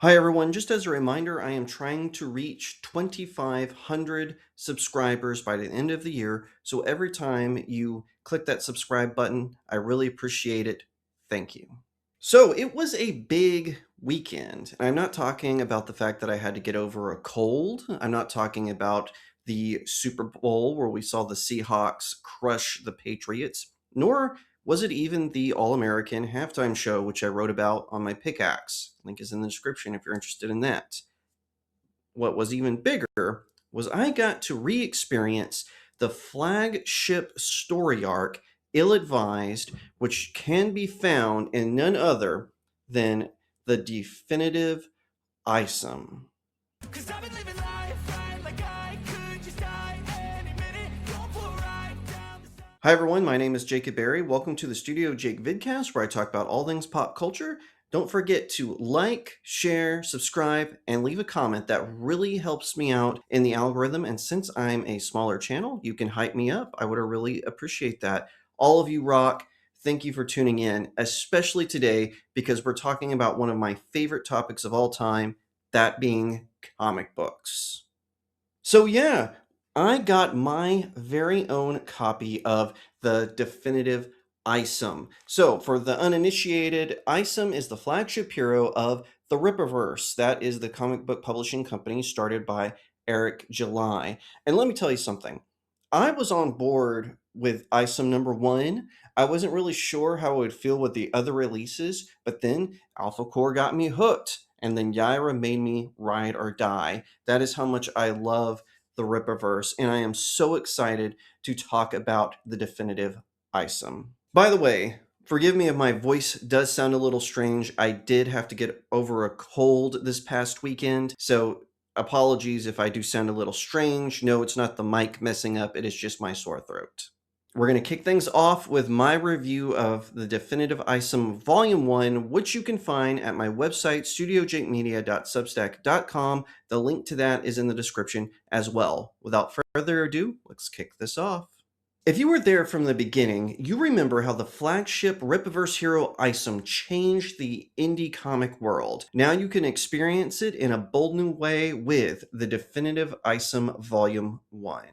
Hi, everyone. Just as a reminder, I am trying to reach 2,500 subscribers by the end of the year. So every time you click that subscribe button, I really appreciate it. Thank you. So it was a big weekend. I'm not talking about the fact that I had to get over a cold. I'm not talking about the Super Bowl where we saw the Seahawks crush the Patriots, nor was it even the All American halftime show, which I wrote about on my PickAx. Link is in the description if you're interested in that. What was even bigger was I got to re experience the flagship story arc, Ill Advised, which can be found in none other than the definitive Isom. Hi everyone, my name is Jacob Berry. Welcome to the StudioJake vidcast where I talk about all things pop culture. Don't forget to like, share, subscribe, and leave a comment. That really helps me out in the algorithm. And since I'm a smaller channel, you can hype me up. I would really appreciate that. All of you rock. Thank you for tuning in, especially today because we're talking about one of my favorite topics of all time, that being comic books. So yeah, I got my very own copy of the definitive Isom. So for the uninitiated, Isom is the flagship hero of the Rippaverse. That is the comic book publishing company started by Eric July. And let me tell you something. I was on board with Isom #1. I wasn't really sure how I would feel with the other releases, but then Alpha Core got me hooked, and then Yaira made me ride or die. That is how much I love the Rippaverse, and I am so excited to talk about the definitive Isom. By the way, forgive me if my voice does sound a little strange. I did have to get over a cold this past weekend, so apologies if I do sound a little strange. No, it's not the mic messing up, it is just my sore throat. We're going to kick things off with my review of the Definitive Isom Volume 1, which you can find at my website, studiojakemedia.substack.com. The link to that is in the description as well. Without further ado, let's kick this off. If you were there from the beginning, you remember how the flagship Rippaverse hero Isom changed the indie comic world. Now you can experience it in a bold new way with the Definitive Isom Volume 1.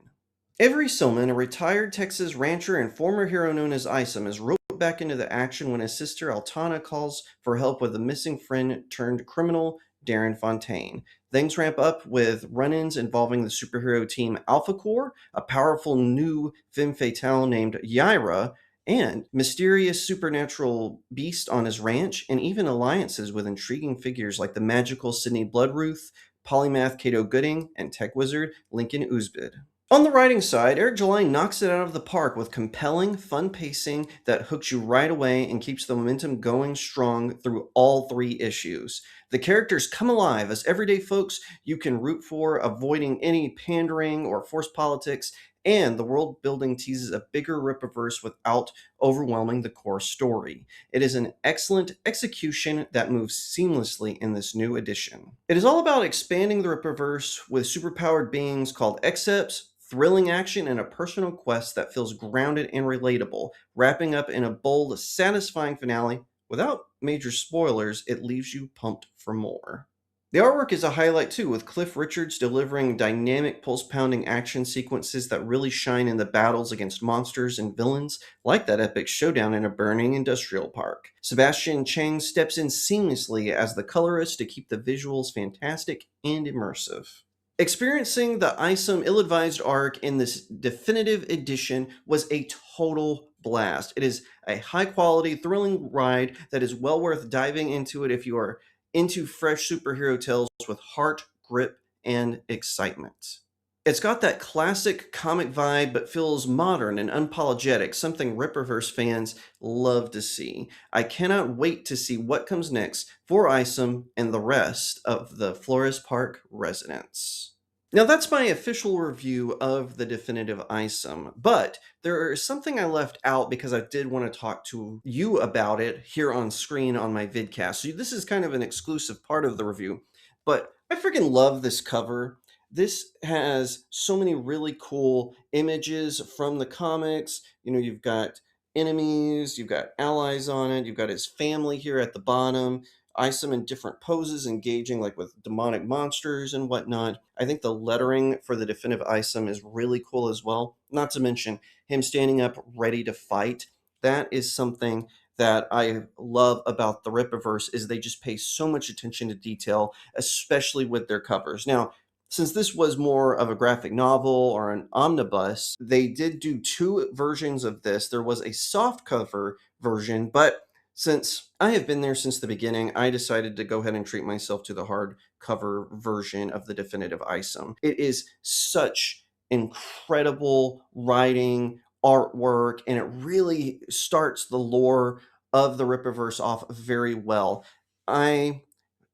Avery Silman, a retired Texas rancher and former hero known as Isom, is roped back into the action when his sister Altana calls for help with a missing friend turned criminal, Darren Fontaine. Things ramp up with run-ins involving the superhero team Alpha Core, a powerful new femme fatale named Yaira, and mysterious supernatural beast on his ranch, and even alliances with intriguing figures like the magical Sydney Bloodruth, polymath Cato Gooding, and tech wizard Lincoln Oozbid. On the writing side, Eric July knocks it out of the park with compelling, fun pacing that hooks you right away and keeps the momentum going strong through all 3 issues. The characters come alive as everyday folks you can root for, avoiding any pandering or forced politics, and the world building teases a bigger Rippaverse without overwhelming the core story. It is an excellent execution that moves seamlessly in this new edition. It is all about expanding the Rippaverse with superpowered beings called Excepts, thrilling action, and a personal quest that feels grounded and relatable, wrapping up in a bold, satisfying finale. Without major spoilers, it leaves you pumped for more. The artwork is a highlight too, with Cliff Richards delivering dynamic, pulse-pounding action sequences that really shine in the battles against monsters and villains, like that epic showdown in a burning industrial park. Sebastian Chang steps in seamlessly as the colorist to keep the visuals fantastic and immersive. Experiencing the Isom ill-advised arc in this definitive edition was a total blast. It is a high-quality, thrilling ride that is well worth diving into it if you are into fresh superhero tales with heart, grip, and excitement. It's got that classic comic vibe, but feels modern and unapologetic, something Rippaverse fans love to see. I cannot wait to see what comes next for Isom and the rest of the Flores Park residents. Now that's my official review of the definitive Isom, but there is something I left out because I did want to talk to you about it here on screen on my vidcast. So this is kind of an exclusive part of the review, but I freaking love this cover. This has so many really cool images from the comics. You know, you've got enemies, you've got allies on it, you've got his family here at the bottom. Isom in different poses, engaging like with demonic monsters and whatnot. I think the lettering for the definitive Isom is really cool as well. Not to mention him standing up ready to fight. That is something that I love about the Rippaverse is they just pay so much attention to detail, especially with their covers. Now, since this was more of a graphic novel or an omnibus, they did do two versions of this. There was a soft cover version, but since I have been there since the beginning, I decided to go ahead and treat myself to the hardcover version of the definitive Isom. It is such incredible writing, artwork, and it really starts the lore of the Rippaverse off very well. I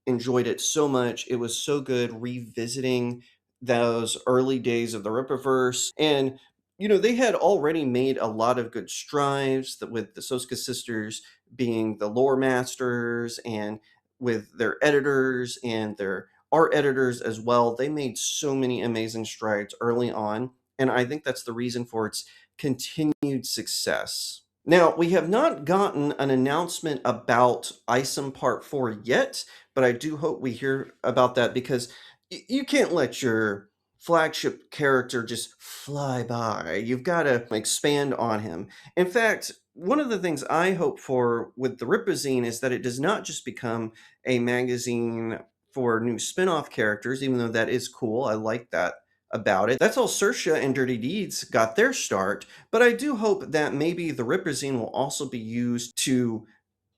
enjoyed it so much. It was so good revisiting those early days of the Rippaverse. And, they had already made a lot of good strides with the Soska sisters being the lore masters and with their editors and their art editors as well. They made so many amazing strides early on. And I think that's the reason for its continued success. Now, we have not gotten an announcement about Isom Part 4 yet, but I do hope we hear about that because you can't let your flagship character just fly by. You've got to expand on him. In fact, one of the things I hope for with the Ripazine is that it does not just become a magazine for new spin-off characters, even though that is cool. I like that about it. That's how Sersha and Dirty Deeds got their start, but I do hope that maybe the Ripazine will also be used to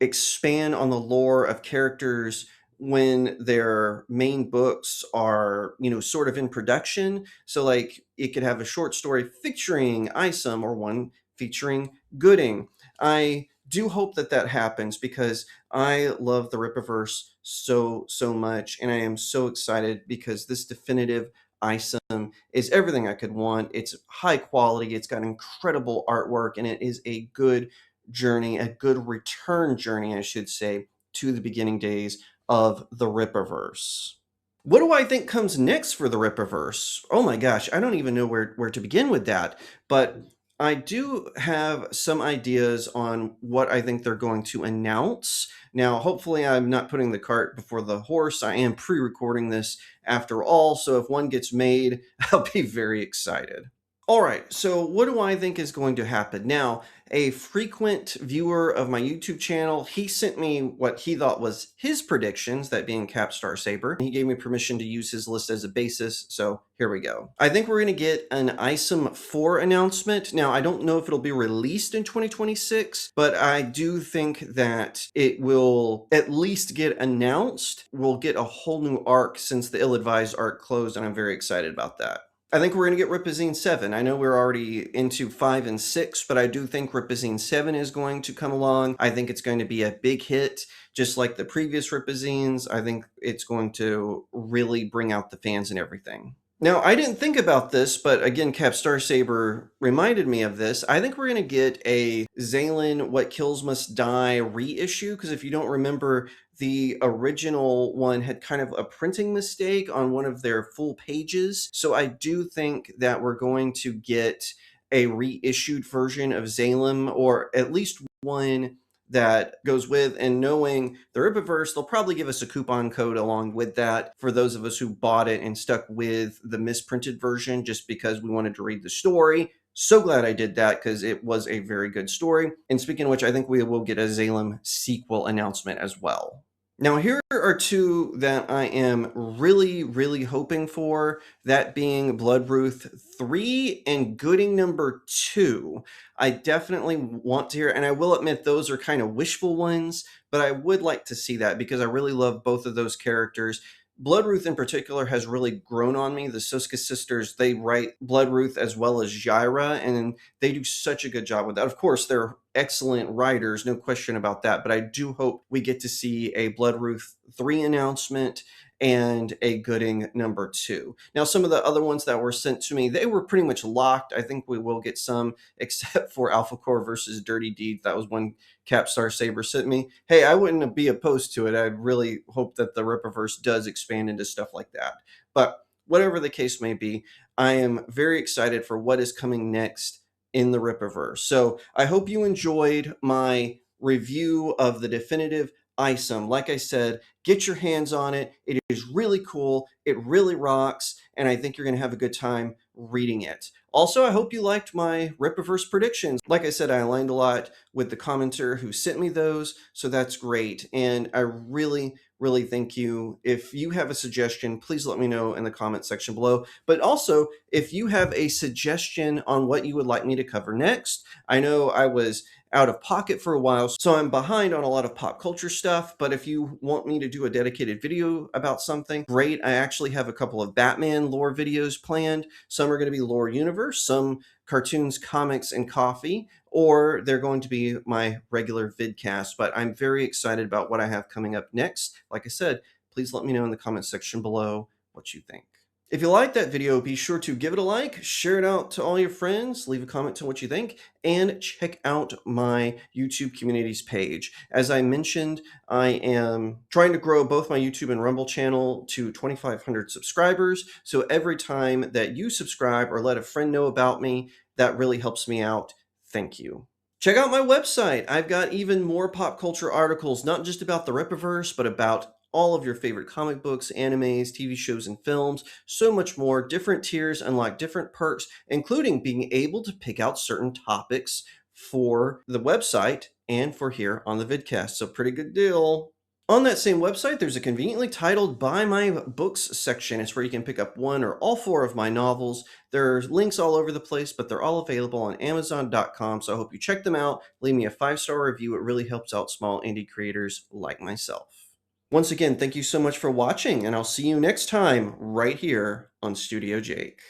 expand on the lore of characters when their main books are, sort of in production. So like it could have a short story featuring Isom or one featuring Gooding. I do hope that that happens because I love the Rippaverse so much, and I am so excited because this definitive Isom is everything I could want. It's high quality, it's got incredible artwork, and it is a good journey, a good return journey, I should say, to the beginning days of the Rippaverse. What do I think comes next for the Rippaverse? Oh my gosh, I don't even know where to begin with that. But I do have some ideas on what I think they're going to announce. Now, hopefully, I'm not putting the cart before the horse. I am pre recording this after all. So if one gets made, I'll be very excited. All right, so what do I think is going to happen? Now, a frequent viewer of my YouTube channel, he sent me what he thought was his predictions, that being Capstar Saber. He gave me permission to use his list as a basis, so here we go. I think we're going to get an Isom 4 announcement. Now, I don't know if it'll be released in 2026, but I do think that it will at least get announced. We'll get a whole new arc since the Ill-Advised arc closed, and I'm very excited about that. I think we're going to get Ripazine 7. I know we're already into 5 and 6, but I do think Ripazine 7 is going to come along. I think it's going to be a big hit, just like the previous Ripazines. I think it's going to really bring out the fans and everything. Now, I didn't think about this, but again, Capstar Saber reminded me of this. I think we're going to get a Zaylin What Kills Must Die reissue, because if you don't remember, the original one had kind of a printing mistake on one of their full pages. So I do think that we're going to get a reissued version of Zalem, or at least one that goes with, and knowing the Rippaverse, they'll probably give us a coupon code along with that for those of us who bought it and stuck with the misprinted version just because we wanted to read the story. So glad I did that because it was a very good story. And speaking of which, I think we will get a Zalem sequel announcement as well. Now, here are two that I am really hoping for, that being Bloodruth 3 and Gooding number 2. I definitely want to hear, and I will admit those are kind of wishful ones, but I would like to see that because I really love both of those characters. Bloodruth in particular has really grown on me. The Soska sisters, they write Bloodruth as well as Jaira, and they do such a good job with that. Of course, they're excellent writers, no question about that, but I do hope we get to see a Bloodruth 3 announcement and a Gooding number 2. Now, some of the other ones that were sent to me, they were pretty much locked. I think we will get some, except for Alpha Core versus Dirty Deeds. That was one Capstar Saber sent me. Hey, I wouldn't be opposed to it. I really hope that the Rippaverse does expand into stuff like that. But whatever the case may be, I am very excited for what is coming next in the Rippaverse. So I hope you enjoyed my review of the definitive Isom. Like I said, get your hands on it. It is really cool. It really rocks. And I think you're going to have a good time reading it. Also, I hope you liked my Rippaverse predictions. Like I said, I aligned a lot with the commenter who sent me those. So that's great. And I really thank you. If you have a suggestion, please let me know in the comment section below. But also, if you have a suggestion on what you would like me to cover next, I know I was out of pocket for a while, so I'm behind on a lot of pop culture stuff, but if you want me to do a dedicated video about something, great. I actually have a couple of Batman lore videos planned. Some are going to be lore universe, some cartoons, comics, and coffee, or they're going to be my regular vidcast, but I'm very excited about what I have coming up next. Like I said, please let me know in the comment section below what you think. If you liked that video, be sure to give it a like, share it out to all your friends, leave a comment to what you think, and check out my YouTube communities page. As I mentioned, I am trying to grow both my YouTube and Rumble channel to 2,500 subscribers. So every time that you subscribe or let a friend know about me, that really helps me out. Thank you. Check out my website. I've got even more pop culture articles, not just about the Rippaverse, but about all of your favorite comic books, animes, TV shows, and films, so much more. Different tiers unlock different perks, including being able to pick out certain topics for the website and for here on the vidcast. So pretty good deal. On that same website, there's a conveniently titled Buy My Books section. It's where you can pick up one or all four of my novels. There are links all over the place, but they're all available on Amazon.com, so I hope you check them out. Leave me a 5-star review. It really helps out small indie creators like myself. Once again, thank you so much for watching, and I'll see you next time right here on Studio Jake.